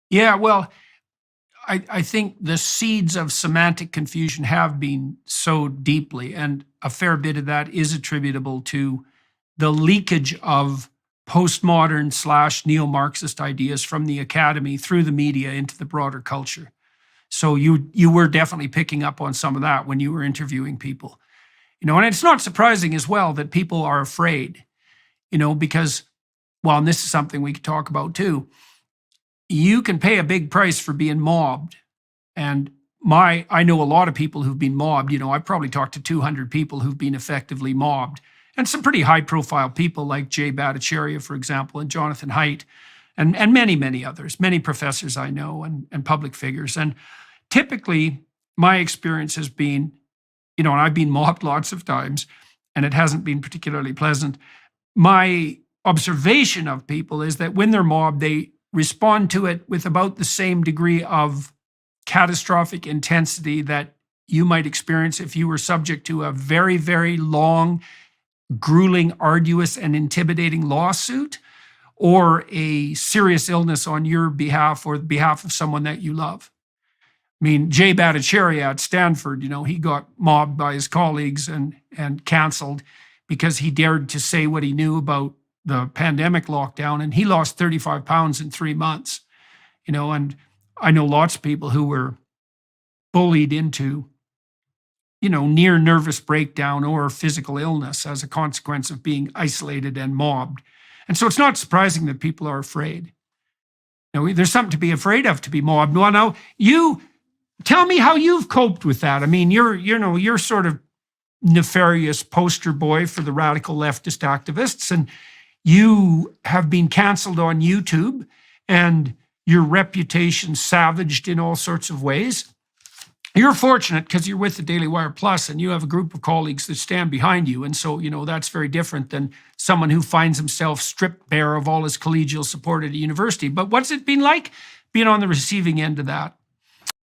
Yeah, well, I think the seeds of semantic confusion have been so deeply, and a fair bit of that is attributable to the leakage of postmodern slash neo-Marxist ideas from the academy through the media into the broader culture. So you were definitely picking up on some of that when you were interviewing people. And it's not surprising as well that people are afraid, because, well, and this is something we could talk about too. You can pay a big price for being mobbed. And I know a lot of people who've been mobbed. I've probably talked to 200 people who've been effectively mobbed, and some pretty high profile people like Jay Bhattacharya, for example, and Jonathan Haidt, and many, many others, many professors I know, and public figures. And typically, my experience has been, and I've been mobbed lots of times, and it hasn't been particularly pleasant. My observation of people is that when they're mobbed, they respond to it with about the same degree of catastrophic intensity that you might experience if you were subject to a very, very long, grueling, arduous, and intimidating lawsuit, or a serious illness on your behalf or the behalf of someone that you love. I mean, Jay Bhattacharya at Stanford, he got mobbed by his colleagues and canceled because he dared to say what he knew about the pandemic lockdown, and he lost 35 pounds in 3 months. And I know lots of people who were bullied into, near nervous breakdown or physical illness as a consequence of being isolated and mobbed. And so it's not surprising that people are afraid. There's something to be afraid of, to be mobbed. Well, now, you tell me how you've coped with that. I mean, you're sort of nefarious poster boy for the radical leftist activists, and you have been canceled on YouTube, and your reputation savaged in all sorts of ways. You're fortunate because you're with the Daily Wire Plus, and you have a group of colleagues that stand behind you. And so, that's very different than someone who finds himself stripped bare of all his collegial support at a university. But what's it been like being on the receiving end of that?